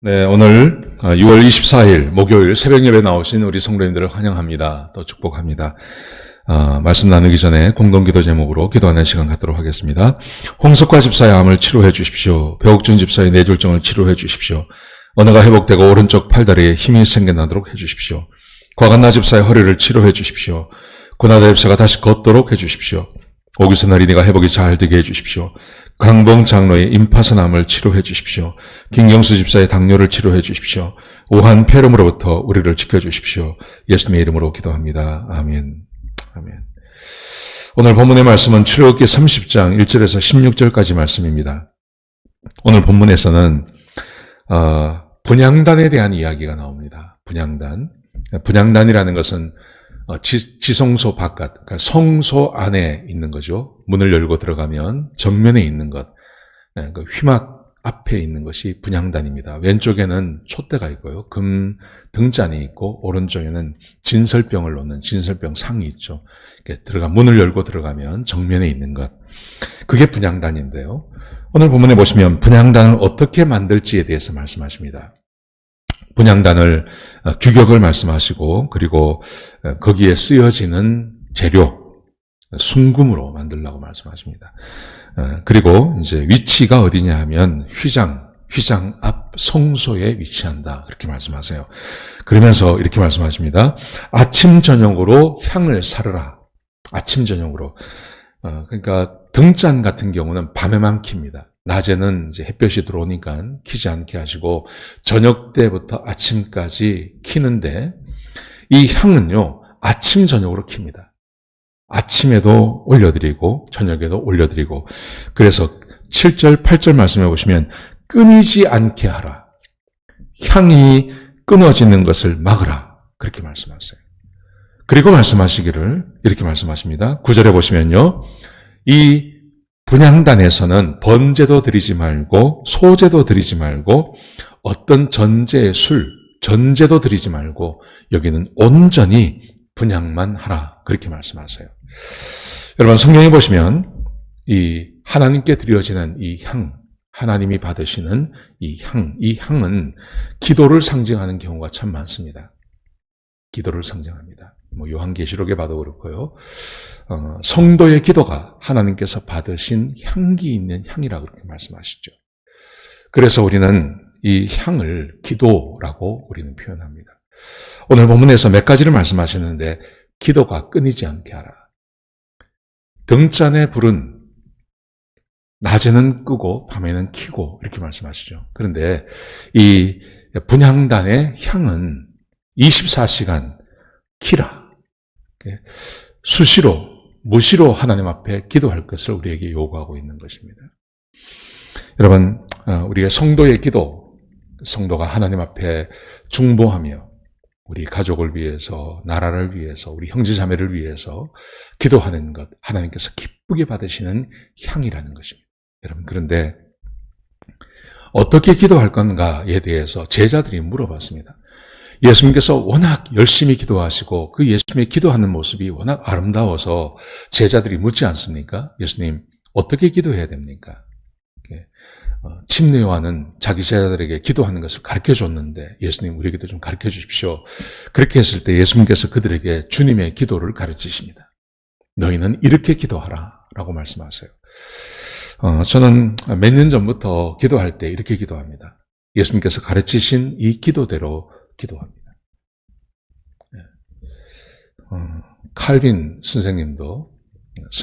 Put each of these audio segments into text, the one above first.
네, 오늘 6월 24일 목요일 새벽 예배 나오신 우리 성도님들을 환영합니다. 또 축복합니다. 말씀 나누기 전에 공동기도 제목으로 기도하는 시간 갖도록 하겠습니다. 홍석화 집사의 암을 치료해 주십시오. 배옥준 집사의 뇌졸중을 치료해 주십시오. 언어가 회복되고 오른쪽 팔다리에 힘이 생겨나도록 해 주십시오. 과간나 집사의 허리를 치료해 주십시오. 고나다 집사가 다시 걷도록 해 주십시오. 오기선 어린이가 회복이 잘 되게 해 주십시오. 강봉 장로의 임파선암을 치료해 주십시오. 김경수 집사의 당뇨를 치료해 주십시오. 오한 폐렴으로부터 우리를 지켜주십시오. 예수님의 이름으로 기도합니다. 아멘. 아멘. 오늘 본문의 말씀은 출애굽기 30장 1절에서 16절까지 말씀입니다. 오늘 본문에서는 분향단에 대한 이야기가 나옵니다. 분향단. 분향단이라는 것은 지성소 바깥, 그러니까 성소 안에 있는 거죠. 문을 열고 들어가면 정면에 있는 것, 그 휘막 앞에 있는 것이 분향단입니다. 왼쪽에는 촛대가 있고요. 금 등잔이 있고 오른쪽에는 진설병을 놓는 진설병 상이 있죠. 문을 열고 들어가면 정면에 있는 것. 그게 분향단인데요. 오늘 본문에 보시면 분향단을 어떻게 만들지에 대해서 말씀하십니다. 분향단을 규격을 말씀하시고 그리고 거기에 쓰여지는 재료 순금으로 만들라고 말씀하십니다. 그리고 이제 위치가 어디냐 하면 휘장 앞 성소에 위치한다 그렇게 말씀하세요. 그러면서 이렇게 말씀하십니다. 아침 저녁으로 향을 사르라. 아침 저녁으로. 그러니까 등잔 같은 경우는 밤에만 킵니다. 낮에는 이제 햇볕이 들어오니까 키지 않게 하시고 저녁 때부터 아침까지 키는데 이 향은요 아침 저녁으로 킵니다. 아침에도 올려드리고 저녁에도 올려드리고 그래서 7절 8절 말씀해 보시면 끊이지 않게 하라. 향이 끊어지는 것을 막으라. 그렇게 말씀하세요. 그리고 말씀하시기를 이렇게 말씀하십니다. 9절에 보시면요. 이 분향단에서는 번제도 드리지 말고 소제도 드리지 말고 어떤 전제의 전제도 드리지 말고 여기는 온전히 분향만 하라 그렇게 말씀하세요. 여러분 성경에 보시면 이 하나님께 드려지는 이 향, 하나님이 받으시는 이 향은 기도를 상징하는 경우가 참 많습니다. 기도를 상징합니다. 요한계시록에 봐도 그렇고요. 성도의 기도가 하나님께서 받으신 향기 있는 향이라고 그렇게 말씀하시죠. 그래서 우리는 이 향을 기도라고 우리는 표현합니다. 오늘 본문에서 몇 가지를 말씀하시는데 기도가 끊이지 않게 하라. 등잔의 불은 낮에는 끄고 밤에는 켜고 이렇게 말씀하시죠. 그런데 이 분향단의 향은 24시간 키라. 수시로, 무시로 하나님 앞에 기도할 것을 우리에게 요구하고 있는 것입니다. 여러분, 우리의 성도의 기도, 성도가 하나님 앞에 중보하며 우리 가족을 위해서, 나라를 위해서, 우리 형제자매를 위해서 기도하는 것, 하나님께서 기쁘게 받으시는 향이라는 것입니다. 여러분, 그런데 어떻게 기도할 건가에 대해서 제자들이 물어봤습니다. 예수님께서 워낙 열심히 기도하시고 그 예수님의 기도하는 모습이 워낙 아름다워서 제자들이 묻지 않습니까? 예수님 어떻게 기도해야 됩니까? 침례요한은 자기 제자들에게 기도하는 것을 가르쳐줬는데 예수님 우리에게도 좀 가르쳐 주십시오. 그렇게 했을 때 예수님께서 그들에게 주님의 기도를 가르치십니다. 너희는 이렇게 기도하라 라고 말씀하세요. 저는 몇 년 전부터 기도할 때 이렇게 기도합니다. 예수님께서 가르치신 이 기도대로 기도합니다. 칼빈 선생님도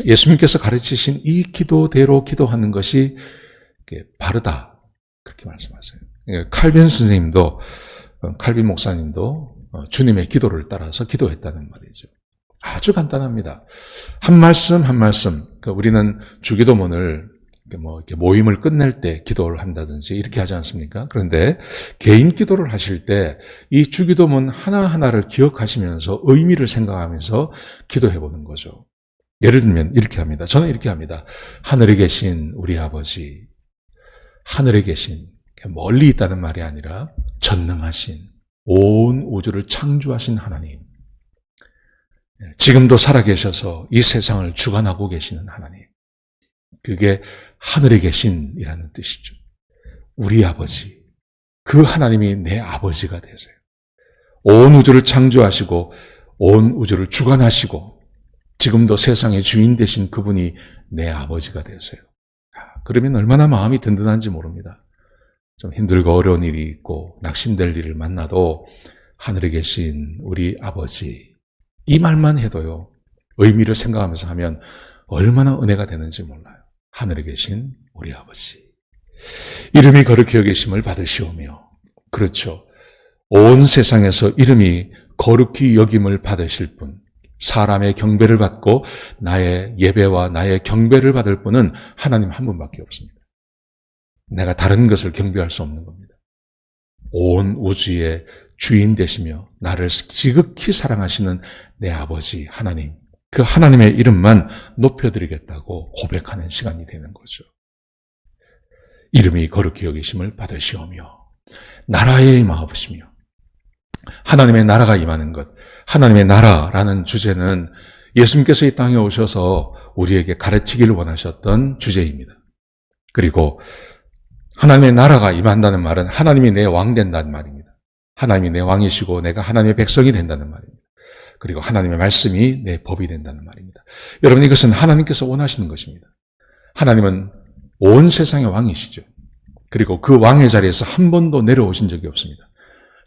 예수님께서 가르치신 이 기도대로 기도하는 것이 바르다 그렇게 말씀하세요. 칼빈 선생님도 칼빈 목사님도 주님의 기도를 따라서 기도했다는 말이죠. 아주 간단합니다. 한 말씀 한 말씀. 우리는 주기도문을 이렇게 모임을 끝낼 때 기도를 한다든지 이렇게 하지 않습니까? 그런데 개인 기도를 하실 때 이 주기도문 하나하나를 기억하시면서 의미를 생각하면서 기도해 보는 거죠. 예를 들면 이렇게 합니다. 저는 이렇게 합니다. 하늘에 계신 우리 아버지, 하늘에 계신 멀리 있다는 말이 아니라 전능하신 온 우주를 창조하신 하나님, 지금도 살아계셔서 이 세상을 주관하고 계시는 하나님, 그게 하늘에 계신이라는 뜻이죠. 우리 아버지, 그 하나님이 내 아버지가 되세요. 온 우주를 창조하시고 온 우주를 주관하시고 지금도 세상의 주인 되신 그분이 내 아버지가 되세요. 그러면 얼마나 마음이 든든한지 모릅니다. 좀 힘들고 어려운 일이 있고 낙심될 일을 만나도 하늘에 계신 우리 아버지, 이 말만 해도요, 의미를 생각하면서 하면 얼마나 은혜가 되는지 몰라요. 하늘에 계신 우리 아버지. 이름이 거룩히 여기심을 받으시오며, 그렇죠. 온 세상에서 이름이 거룩히 여김을 받으실 분, 사람의 경배를 받고 나의 예배와 나의 경배를 받을 분은 하나님 한 분밖에 없습니다. 내가 다른 것을 경배할 수 없는 겁니다. 온 우주의 주인 되시며 나를 지극히 사랑하시는 내 아버지 하나님, 그 하나님의 이름만 높여드리겠다고 고백하는 시간이 되는 거죠. 이름이 거룩히 여기심을 받으시오며 나라에 임하옵시며, 하나님의 나라가 임하는 것, 하나님의 나라라는 주제는 예수님께서 이 땅에 오셔서 우리에게 가르치기를 원하셨던 주제입니다. 그리고 하나님의 나라가 임한다는 말은 하나님이 내 왕 된다는 말입니다. 하나님이 내 왕이시고 내가 하나님의 백성이 된다는 말입니다. 그리고 하나님의 말씀이 내 법이 된다는 말입니다. 여러분, 이것은 하나님께서 원하시는 것입니다. 하나님은 온 세상의 왕이시죠. 그리고 그 왕의 자리에서 한 번도 내려오신 적이 없습니다.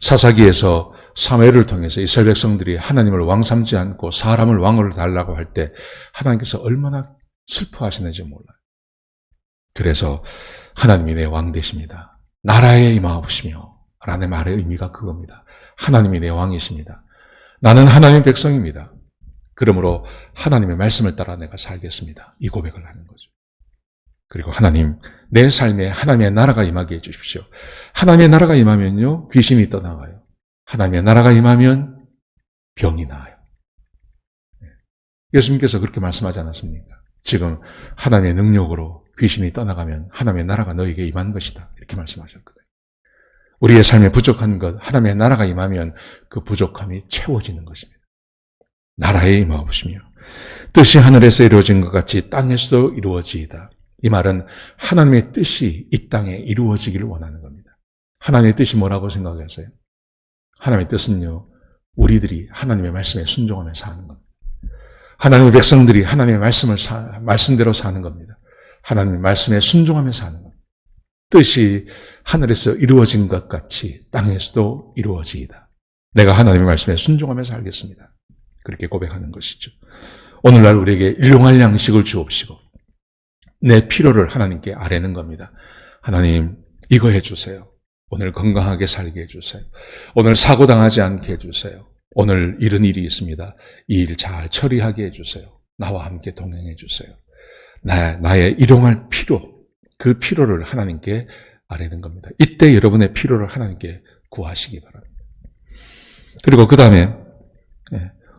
사사기에서 사무엘을 통해서 이스라엘 백성들이 하나님을 왕 삼지 않고 사람을 왕으로 달라고 할 때 하나님께서 얼마나 슬퍼하시는지 몰라요. 그래서 하나님이 내 왕 되십니다. 나라에 임하옵시며 라는 말의 의미가 그겁니다. 하나님이 내 왕이십니다. 나는 하나님의 백성입니다. 그러므로 하나님의 말씀을 따라 내가 살겠습니다. 이 고백을 하는 거죠. 그리고 하나님, 내 삶에 하나님의 나라가 임하게 해주십시오. 하나님의 나라가 임하면요, 귀신이 떠나가요. 하나님의 나라가 임하면 병이 나아요. 예수님께서 그렇게 말씀하지 않았습니까? 지금 하나님의 능력으로 귀신이 떠나가면 하나님의 나라가 너에게 임한 것이다. 이렇게 말씀하셨거든요. 우리의 삶에 부족한 것, 하나님의 나라가 임하면 그 부족함이 채워지는 것입니다. 나라에 임하옵시며 뜻이 하늘에서 이루어진 것 같이 땅에서도 이루어지이다. 이 말은 하나님의 뜻이 이 땅에 이루어지기를 원하는 겁니다. 하나님의 뜻이 뭐라고 생각하세요? 하나님의 뜻은요, 우리들이 하나님의 말씀에 순종하며 사는 겁니다. 하나님의 백성들이 하나님의 말씀대로 사는 겁니다. 하나님의 말씀에 순종하며 사는 겁니다. 뜻이 하늘에서 이루어진 것 같이 땅에서도 이루어지이다. 내가 하나님의 말씀에 순종하며 살겠습니다. 그렇게 고백하는 것이죠. 오늘날 우리에게 일용할 양식을 주옵시고 내 필요를 하나님께 아뢰는 겁니다. 하나님, 이거 해주세요. 오늘 건강하게 살게 해주세요. 오늘 사고당하지 않게 해주세요. 오늘 이런 일이 있습니다. 이 일 잘 처리하게 해주세요. 나와 함께 동행해 주세요. 나의 일용할 필요, 그 필요를 하나님께 아뢰는 겁니다. 이때 여러분의 필요를 하나님께 구하시기 바랍니다. 그리고 그 다음에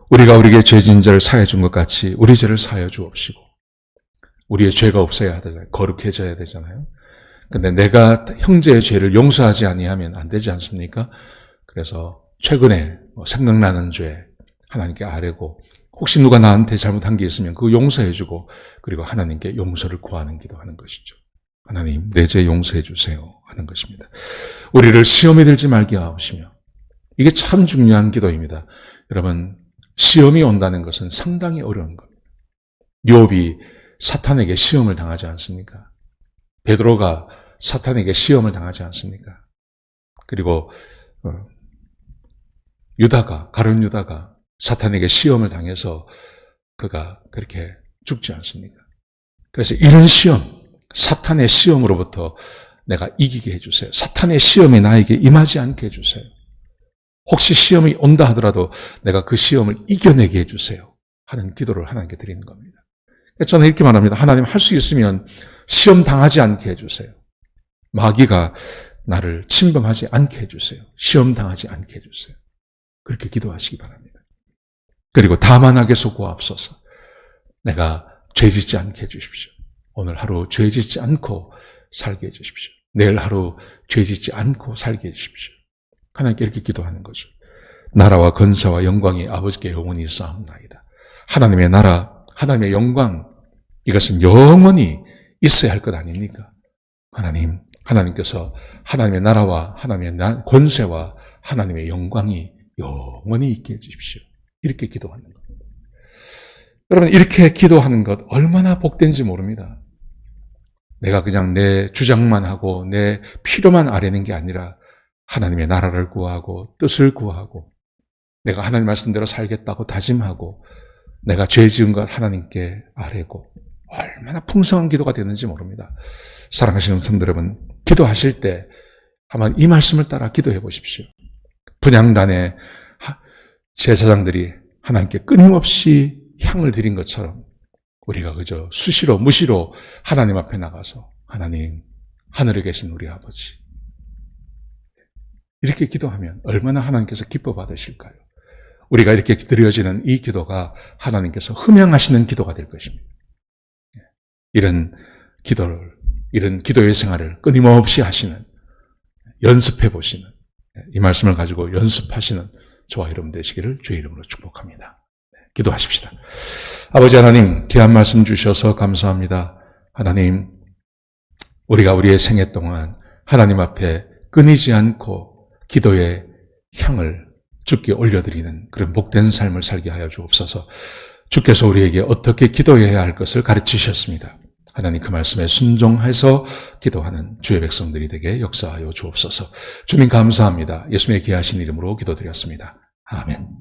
우리가 우리에게 죄진 자를 사해 준 것 같이 우리 죄를 사해 주옵시고, 우리의 죄가 없어야 하잖아요. 거룩해져야 되잖아요. 근데 내가 형제의 죄를 용서하지 아니하면 안 되지 않습니까? 그래서 최근에 생각나는 죄 하나님께 아뢰고, 혹시 누가 나한테 잘못한 게 있으면 그거 용서해주고, 그리고 하나님께 용서를 구하는 기도하는 것이죠. 하나님, 내 죄 용서해 주세요 하는 것입니다. 우리를 시험에 들지 말게 하옵시며, 이게 참 중요한 기도입니다. 여러분, 시험이 온다는 것은 상당히 어려운 겁니다. 욥이 사탄에게 시험을 당하지 않습니까? 베드로가 사탄에게 시험을 당하지 않습니까? 그리고 가룟 유다가 사탄에게 시험을 당해서 그가 그렇게 죽지 않습니까? 그래서 이런 시험, 사탄의 시험으로부터 내가 이기게 해주세요. 사탄의 시험이 나에게 임하지 않게 해주세요. 혹시 시험이 온다 하더라도 내가 그 시험을 이겨내게 해주세요 하는 기도를 하나님께 드리는 겁니다. 저는 이렇게 말합니다. 하나님, 할 수 있으면 시험 당하지 않게 해주세요. 마귀가 나를 침범하지 않게 해주세요. 시험 당하지 않게 해주세요. 그렇게 기도하시기 바랍니다. 그리고 다만하게서 구하옵소서. 내가 죄짓지 않게 해주십시오. 오늘 하루 죄짓지 않고 살게 해주십시오. 내일 하루 죄짓지 않고 살게 해주십시오. 하나님께 이렇게 기도하는 거죠. 나라와 권세와 영광이 아버지께 영원히 있사옵나이다. 하나님의 나라, 하나님의 영광, 이것은 영원히 있어야 할 것 아닙니까? 하나님, 하나님께서 하나님의 나라와 하나님의 권세와 하나님의 영광이 영원히 있게 해주십시오. 이렇게 기도하는 것. 여러분, 이렇게 기도하는 것 얼마나 복된지 모릅니다. 내가 그냥 내 주장만 하고 내 필요만 아뢰는 게 아니라 하나님의 나라를 구하고 뜻을 구하고 내가 하나님 말씀대로 살겠다고 다짐하고 내가 죄 지은 것 하나님께 아뢰고 얼마나 풍성한 기도가 되는지 모릅니다. 사랑하시는 성도 여러분, 기도하실 때 한번 이 말씀을 따라 기도해 보십시오. 분향단의 제사장들이 하나님께 끊임없이 향을 드린 것처럼 우리가 그저 수시로 무시로 하나님 앞에 나가서 하나님, 하늘에 계신 우리 아버지, 이렇게 기도하면 얼마나 하나님께서 기뻐 받으실까요? 우리가 이렇게 드려지는 이 기도가 하나님께서 흠양하시는 기도가 될 것입니다. 이런 기도의 생활을 끊임없이 하시는, 연습해 보시는, 이 말씀을 가지고 연습하시는 저와 여러분 되시기를 주의 이름으로 축복합니다. 기도하십시다. 아버지 하나님, 귀한 말씀 주셔서 감사합니다. 하나님, 우리가 우리의 생애 동안 하나님 앞에 끊이지 않고 기도의 향을 주께 올려드리는 그런 복된 삶을 살게 하여 주옵소서. 주께서 우리에게 어떻게 기도해야 할 것을 가르치셨습니다. 하나님, 그 말씀에 순종해서 기도하는 주의 백성들이 되게 역사하여 주옵소서. 주님 감사합니다. 예수님의 귀하신 이름으로 기도드렸습니다. 아멘.